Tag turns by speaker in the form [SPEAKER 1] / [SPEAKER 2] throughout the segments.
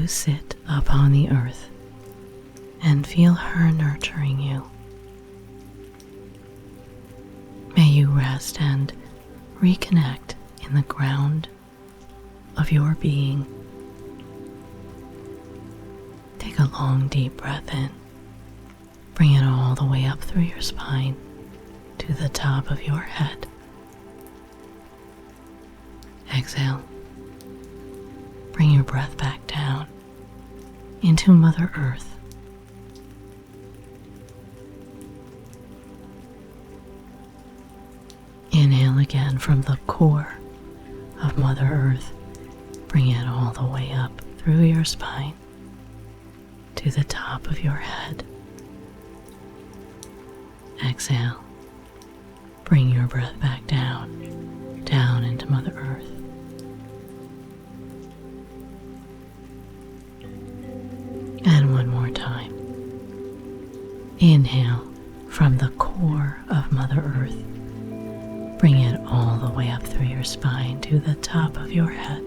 [SPEAKER 1] sit upon the earth and feel her nurturing you. May you rest and reconnect in the ground of your being. Take a long, deep breath in. Bring it all the way up through your spine to the top of your head. Exhale. Bring your breath back down into Mother Earth. Inhale again from the core of Mother Earth. Bring it all the way up through your spine to the top of your head. Exhale. Bring your breath back down into Mother Earth. And one more time. Inhale from the core of Mother Earth. Bring it all the way up through your spine to the top of your head.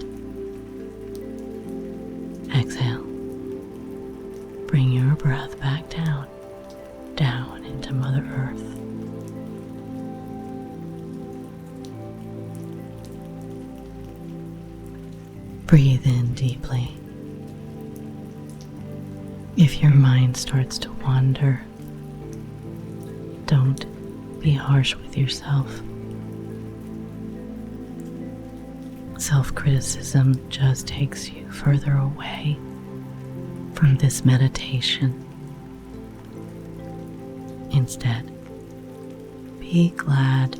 [SPEAKER 1] Exhale. Bring your breath back down into Mother Earth. Breathe in deeply. If your mind starts to wander, don't be harsh with yourself. Self-criticism just takes you further away from this meditation. Instead, be glad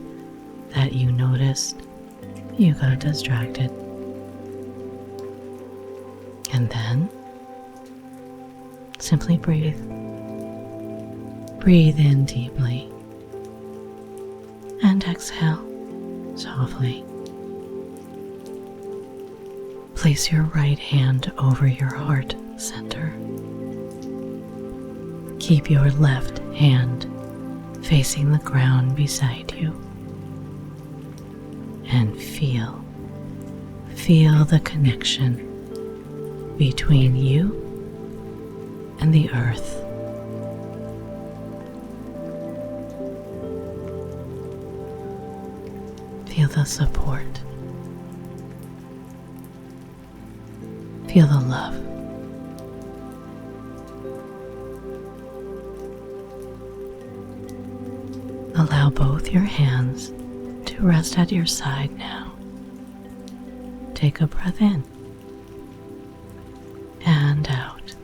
[SPEAKER 1] that you noticed you got distracted. And then, simply breathe. Breathe in deeply and exhale softly. Place your right hand over your heart center. Keep your left hand facing the ground beside you. And feel the connection between you and the earth. Feel the support. Feel the love. Allow both your hands to rest at your side now. Take a breath in and out.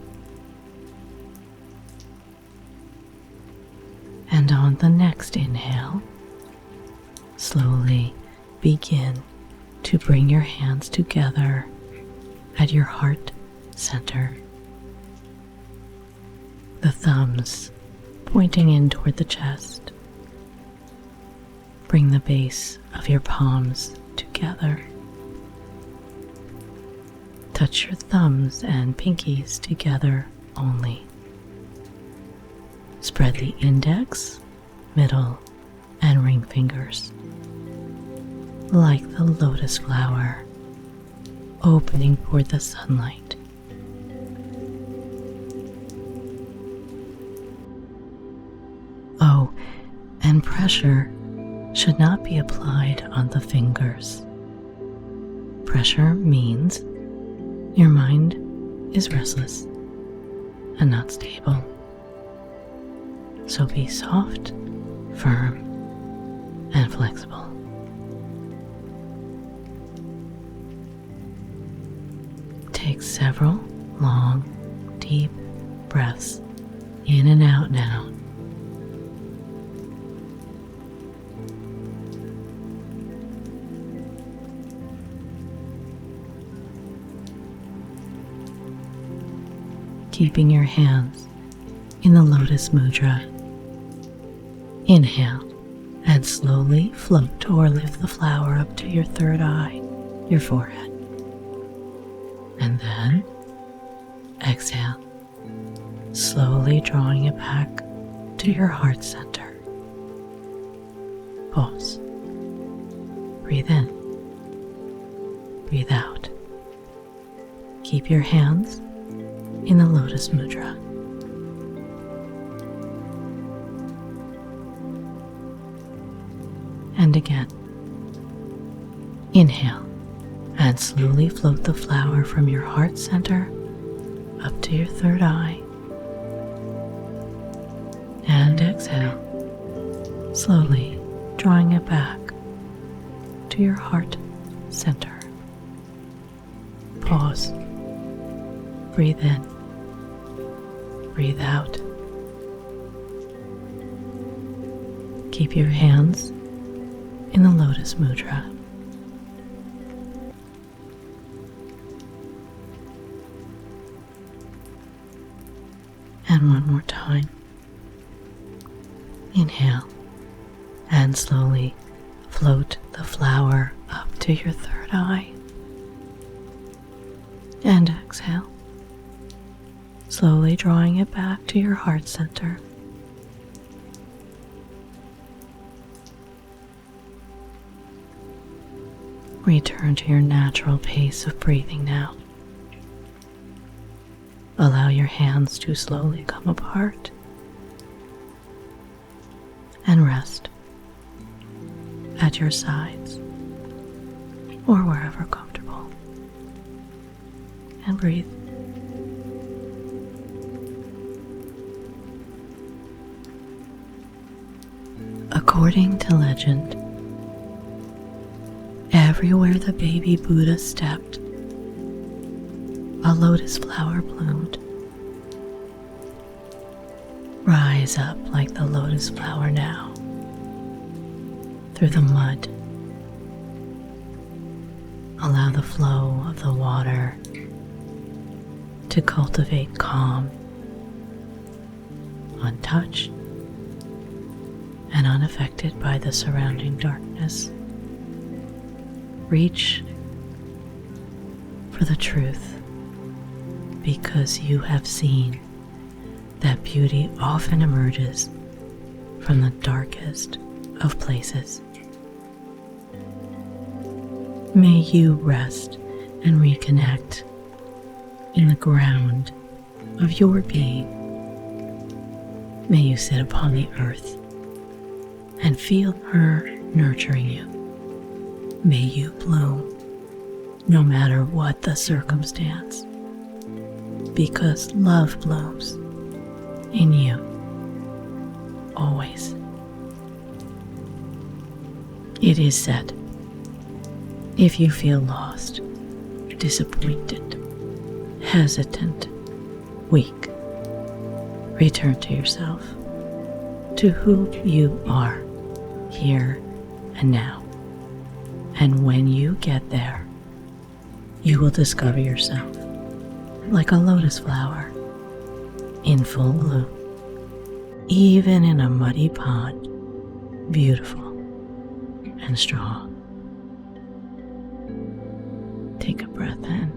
[SPEAKER 1] And on the next inhale, slowly begin to bring your hands together at your heart center. The thumbs pointing in toward the chest. Bring the base of your palms together. Touch your thumbs and pinkies together only. Spread the index, middle, and ring fingers like the lotus flower opening toward the sunlight. Oh, and pressure should not be applied on the fingers. Pressure means your mind is restless and not stable. So be soft, firm, and flexible. Take several long, deep breaths in and out now. Keeping your hands in the Lotus Mudra. Inhale and slowly float or lift the flower up to your third eye, your forehead. And then exhale, slowly drawing it back to your heart center. Pause. Breathe in. Breathe out. Keep your hands in the Lotus Mudra. And again. Inhale and slowly float the flower from your heart center up to your third eye. And exhale, slowly drawing it back to your heart center. Pause. Breathe in. Breathe out. Keep your hands in the Lotus Mudra. And one more time. Inhale and slowly float the flower up to your third eye. And exhale, slowly drawing it back to your heart center. Return to your natural pace of breathing now. Allow your hands to slowly come apart and rest at your sides or wherever comfortable. And breathe. According to legend, everywhere the baby Buddha stepped, a lotus flower bloomed. Rise up like the lotus flower now, through the mud. Allow the flow of the water to cultivate calm, untouched and unaffected by the surrounding darkness. Reach for the truth, because you have seen that beauty often emerges from the darkest of places. May you rest and reconnect in the ground of your being. May you sit upon the earth and feel her nurturing you. May you bloom no matter what the circumstance, because love blooms in you always. It is said, if you feel lost, disappointed, hesitant, weak, return to yourself, to who you are, here and now. And when you get there, you will discover yourself like a lotus flower in full bloom, even in a muddy pond, beautiful and strong. Take a breath in